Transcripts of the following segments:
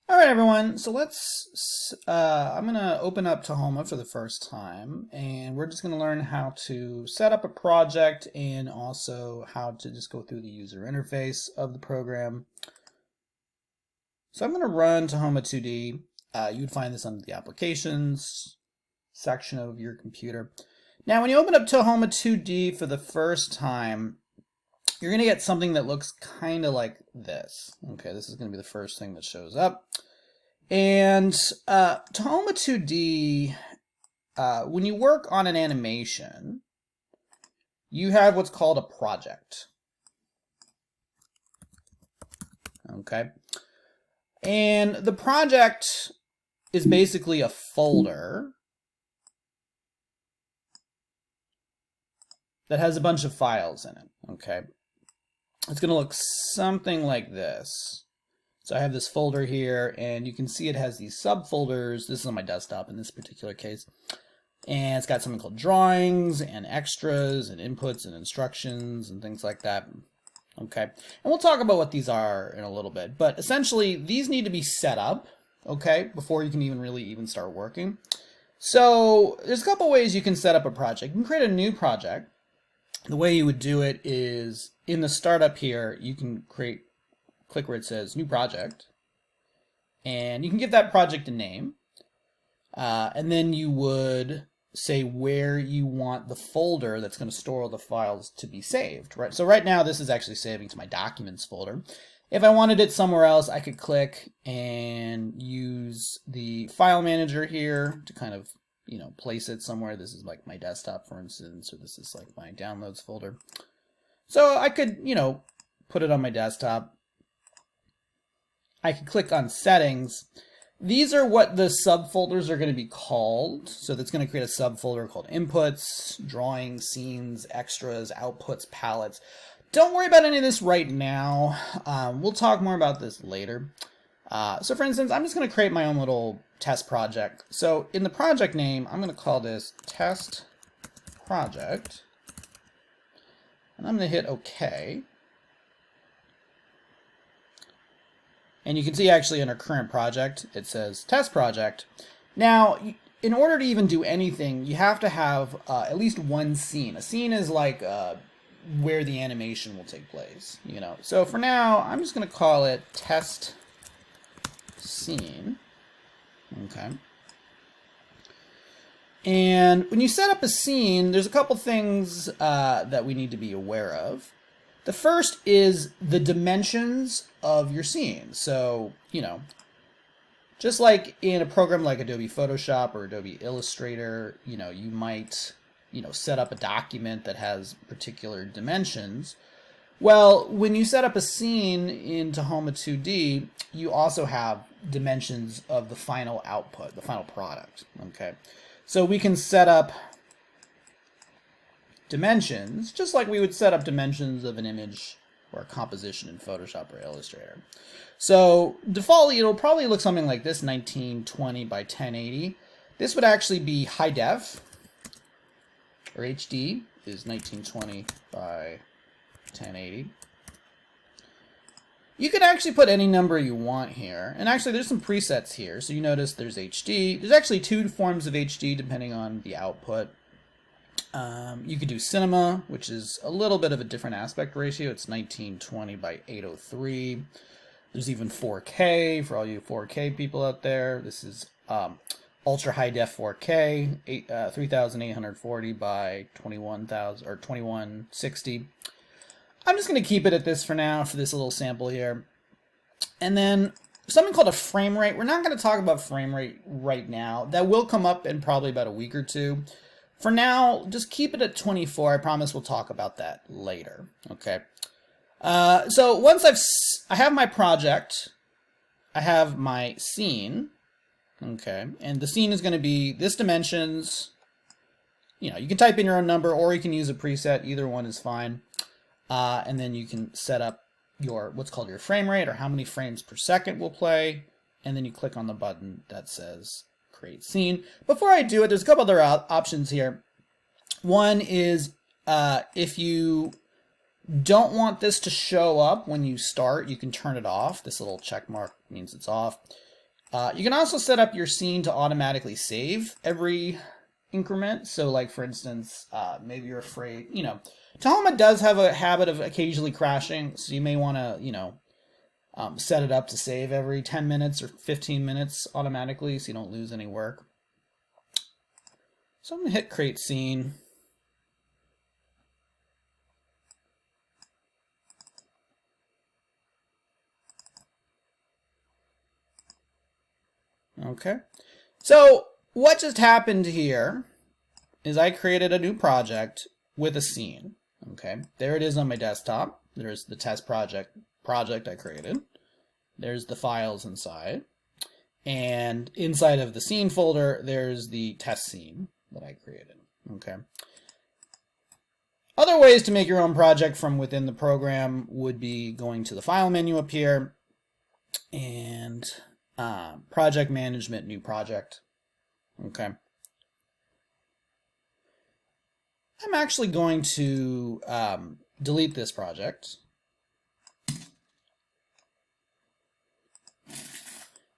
All right, everyone. So I'm going to open up Tahoma for the first time, and we're just going to learn how to set up a project and also how to just go through the user interface of the program. So I'm going to run Tahoma2D. You'd find this under the applications section of your computer. Now, when you open up Tahoma2D for the first time, you're going to get something that looks kind of like this. Okay, this is going to be the first thing that shows up. And Tahoma2D, when you work on an animation, you have what's called a project. Okay. And the project is basically a folder that has a bunch of files in it. Okay. It's going to look something like this. So I have this folder here, and you can see it has these subfolders. This is on my desktop in this particular case. And it's got something called drawings and extras and inputs and instructions and things like that. Okay. And we'll talk about what these are in a little bit. But essentially, these need to be set up, okay, before you can even start working. So there's a couple ways you can set up a project. You can create a new project. The way you would do it is in the startup here, you can click where it says new project, and you can give that project a name, and then you would say where you want the folder that's going to store all the files to be saved, right? So right now this is actually saving to my documents folder. If I wanted it somewhere else, I could click and use the file manager here to kind of place it somewhere. This is like my desktop, for instance, or this is like my downloads folder. So I could, put it on my desktop. I could click on settings. These are what the subfolders are going to be called. So that's going to create a subfolder called inputs, drawings, scenes, extras, outputs, palettes. Don't worry about any of this right now. We'll talk more about this later. So for instance, I'm just going to create my own little test project. So in the project name, I'm going to call this test project. And I'm going to hit OK. And you can see actually in our current project, it says test project. Now, in order to even do anything, you have to have at least one scene. A scene is like where the animation will take place, So for now, I'm just going to call it test scene. Okay. And when you set up a scene, there's a couple things that we need to be aware of. The first is the dimensions of your scene. So, just like in a program like Adobe Photoshop or Adobe Illustrator, you might, set up a document that has particular dimensions. Well, when you set up a scene in Tahoma2D, you also have dimensions of the final output, the final product, okay? So we can set up dimensions, just like we would set up dimensions of an image or a composition in Photoshop or Illustrator. So defaultly, it'll probably look something like this, 1920 by 1080. This would actually be high def, or HD is 1920 by 1080. You could actually put any number you want here. And actually there's some presets here. So you notice there's HD. There's actually two forms of HD depending on the output. You could do cinema, which is a little bit of a different aspect ratio. It's 1920 by 803. There's even 4K for all you 4K people out there. This is ultra high def 4K, 3840 by 21,000 or 2160. I'm just going to keep it at this for now for this little sample here. And then something called a frame rate. We're not going to talk about frame rate right now. That will come up in probably about a week or two. For now, just keep it at 24. I promise we'll talk about that later. Okay. So once I have my project, I have my scene. Okay. And the scene is going to be this dimensions. You can type in your own number or you can use a preset. Either one is fine. And then you can set up what's called your frame rate or how many frames per second will play. And then you click on the button that says create scene. Before I do it, there's a couple other options here. One is if you don't want this to show up when you start, you can turn it off. This little check mark means it's off. You can also set up your scene to automatically save every increment. So like for instance, maybe you're afraid, Tahoma does have a habit of occasionally crashing, so you may want to, set it up to save every 10 minutes or 15 minutes automatically so you don't lose any work. So I'm going to hit create scene. Okay. So what just happened here is I created a new project with a scene. Okay. There it is on my desktop. There's the test project I created. There's the files inside. And inside of the scene folder, there's the test scene that I created. Okay. Other ways to make your own project from within the program would be going to the file menu up here and project management, new project. Okay. I'm actually going to delete this project.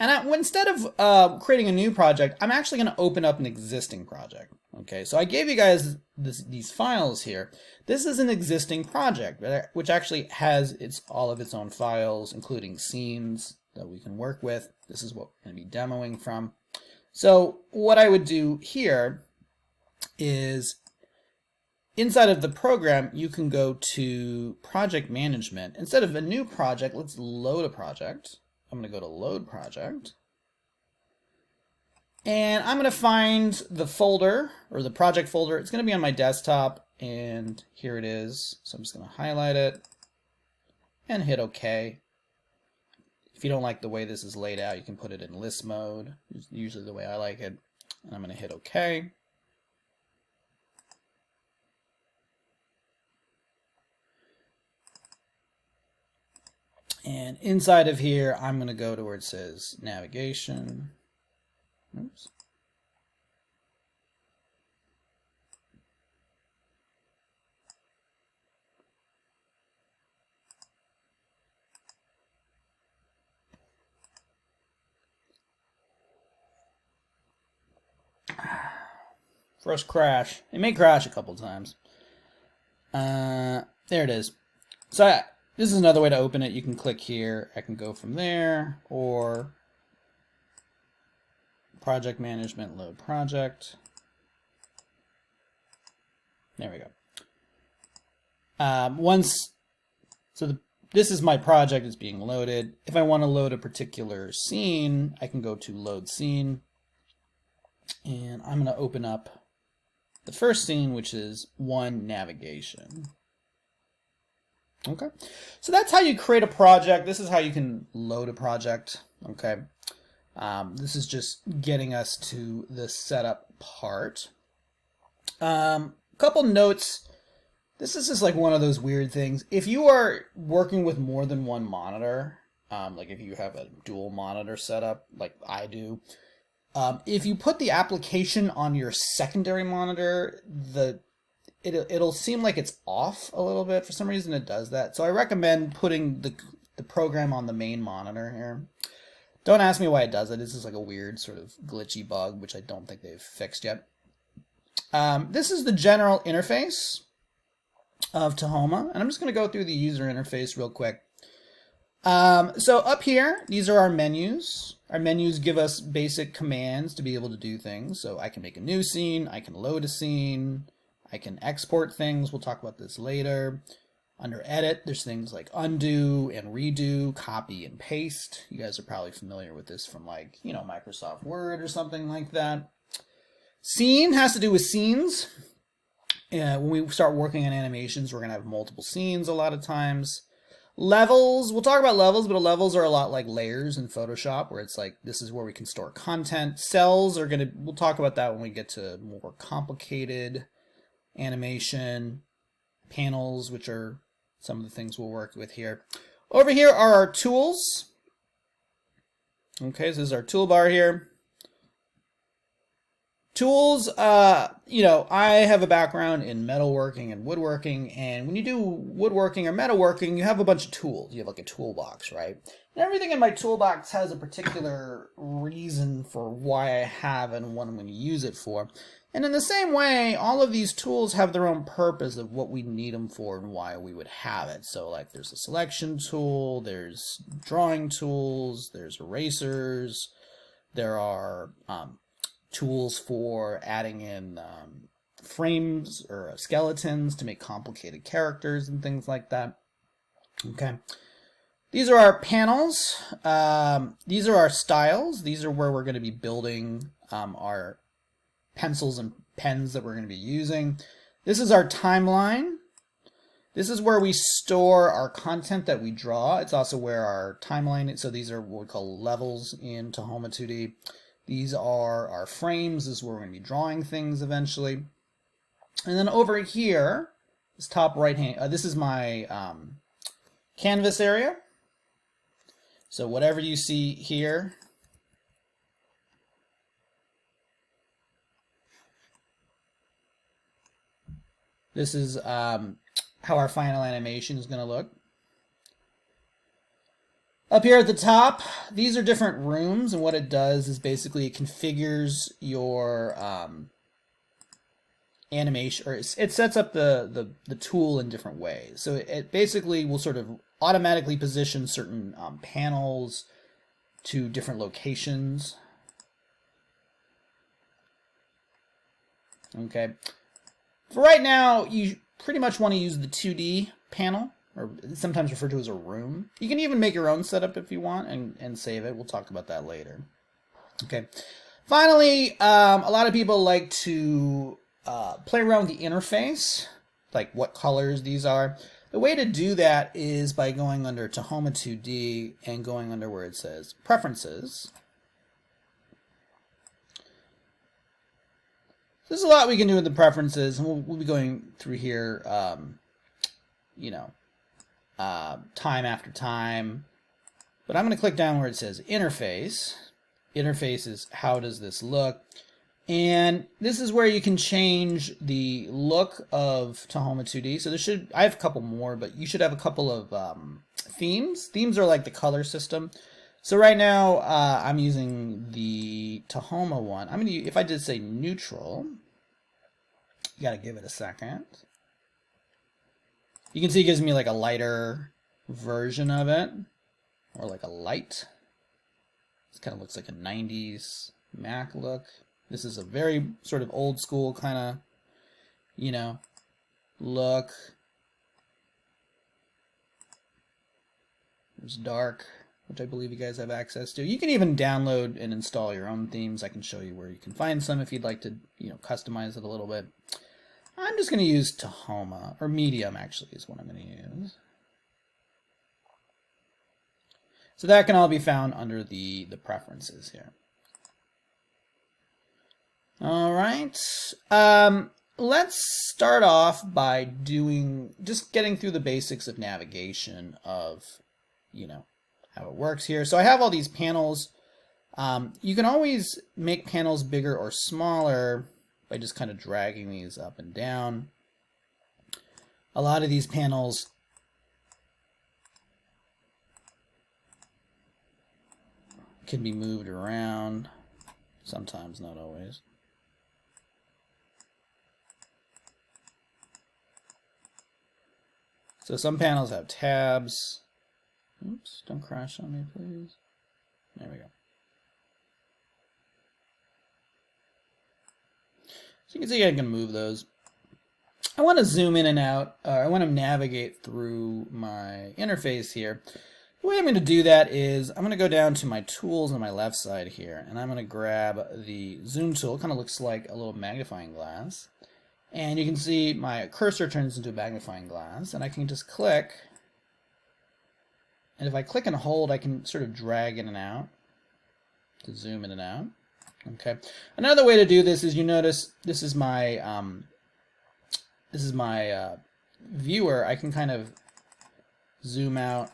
And instead of creating a new project, I'm actually going to open up an existing project. Okay, so I gave you guys these files here. This is an existing project, which actually has all of its own files, including scenes that we can work with. This is what we're going to be demoing from. So what I would do here is inside of the program, you can go to project management. Instead of a new project, let's load a project. I'm going to go to load project. And I'm going to find the folder or the project folder. It's going to be on my desktop, and here it is. So I'm just going to highlight it and hit OK. If you don't like the way this is laid out, you can put it in list mode. It's usually the way I like it. And I'm going to hit OK. And inside of here, I'm going to go to where it says navigation. Oops. First crash. It may crash a couple times. There it is. So this is another way to open it. You can click here. I can go from there, or project management, load project. There we go. This is my project. It's being loaded. If I want to load a particular scene, I can go to load scene, and I'm going to open up the first scene, which is one navigation. Okay, so that's how you create a project. This is how you can load a project. Okay, this is just getting us to the setup part. Couple notes. This is just like one of those weird things. If you are working with more than one monitor, like if you have a dual monitor setup, like I do, if you put the application on your secondary monitor, it'll seem like it's off a little bit. For some reason it does that. So I recommend putting the program on the main monitor here. Don't ask me why it does it. This is like a weird sort of glitchy bug, which I don't think they've fixed yet. This is the general interface of Tahoma, and I'm just going to go through the user interface real quick. So up here, these are our menus. Our menus give us basic commands to be able to do things. So I can make a new scene, I can load a scene, I can export things. We'll talk about this later. Under edit, there's things like undo and redo, copy and paste. You guys are probably familiar with this from like, Microsoft Word or something like that. Scene has to do with scenes. When we start working on animations, we're going to have multiple scenes a lot of times. Levels, we'll talk about levels, but levels are a lot like layers in Photoshop, where it's like, this is where we can store content. Cells are we'll talk about that when we get to more complicated animation. Panels, which are some of the things we'll work with here. Over here are our tools. Okay, so this is our toolbar here. Tools, you know, I have a background in metalworking and woodworking, and when you do woodworking or metalworking, you have a bunch of tools. You have like a toolbox, right? And everything in my toolbox has a particular reason for why I have and what I'm going to use it for. And in the same way, all of these tools have their own purpose of what we need them for and why we would have it. So like there's a selection tool, there's drawing tools, there's erasers, there are tools for adding in frames or skeletons to make complicated characters and things like that. Okay. These are our panels. These are our styles. These are where we're going to be building our pencils and pens that we're going to be using. This is our timeline. This is where we store our content that we draw. It's also where our timeline is. So these are what we call levels in Tahoma2D. These are our frames. This is where we're going to be drawing things eventually. And then over here, this top right hand, this is my canvas area. So whatever you see here, this is how our final animation is going to look. Up here at the top, these are different rooms, and what it does is basically it configures your animation, or it sets up the tool in different ways. So it basically will sort of automatically position certain panels to different locations. Okay. For right now, you pretty much want to use the 2D panel, or sometimes referred to as a room. You can even make your own setup if you want and save it. We'll talk about that later. Okay. Finally, a lot of people like to play around with the interface, like what colors these are. The way to do that is by going under Tahoma2D and going under where it says Preferences. There's a lot we can do with the preferences, and we'll be going through here, you know, time after time. But I'm going to click down where it says Interface. Interface is how does this look? And this is where you can change the look of Tahoma2D. So I have a couple more, but you should have a couple of themes. Themes are like the color system. So right now I'm using the Tahoma one. I'm gonna if I did say neutral, you gotta give it a second. You can see it gives me like a lighter version of it, or like a light. This kind of looks like a 90s Mac look. This is a very sort of old school kind of, you know, look. There's dark, which I believe you guys have access to. You can even download and install your own themes. I can show you where you can find some if you'd like to, you know, customize it a little bit. I'm just going to use Tahoma, or Medium actually is what I'm going to use. So that can all be found under the preferences here. All right. Let's start off by just getting through the basics of navigation of, you know, how it works here. So I have all these panels. You can always make panels bigger or smaller by just kind of dragging these up and down. A lot of these panels can be moved around, sometimes, not always. So some panels have tabs. Oops, don't crash on me, please. There we go. So you can see I can move those. I want to zoom in and out. I want to navigate through my interface here. The way I'm going to do that is I'm going to go down to my tools on my left side here, and I'm going to grab the zoom tool. It kind of looks like a little magnifying glass. And you can see my cursor turns into a magnifying glass, and I can just click. And if I click and hold, I can sort of drag in and out to zoom in and out. Okay. Another way to do this is, you notice this is my viewer. I can kind of zoom out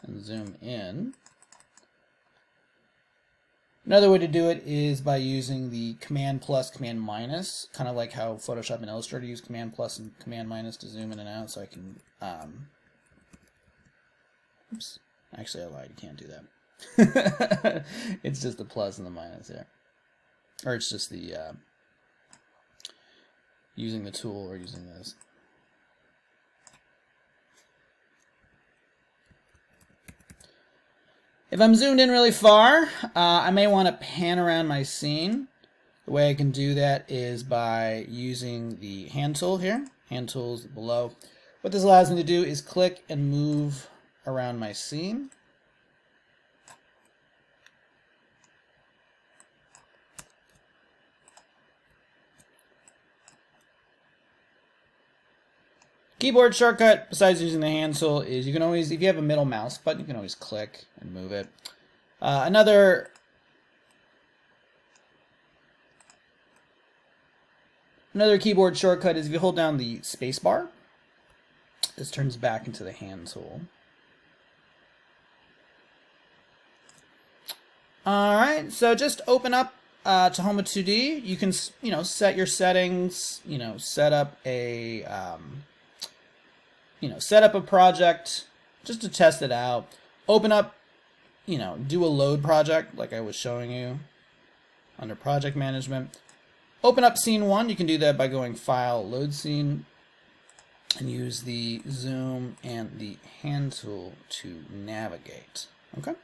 and zoom in. Another way to do it is by using the Command plus, Command minus, kind of like how Photoshop and Illustrator use Command plus and Command minus to zoom in and out. So I can, oops, actually I lied, you can't do that. It's just the plus and the minus here. Or it's just the, using the tool or using this. If I'm zoomed in really far, I may want to pan around my scene. The way I can do that is by using the hand tool here. Hand tool's below. What this allows me to do is click and move around my scene. Keyboard shortcut, besides using the hand tool, is you can always, if you have a middle mouse button, you can always click and move it. Another keyboard shortcut is if you hold down the space bar, this turns back into the hand tool. Alright, so just open up Tahoma2D. You can, set your settings, set up a project just to test it out. Open up, do a load project like I was showing you under project management. Open up scene 1. You can do that by going File, Load Scene, and use the zoom and the hand tool to navigate. Okay.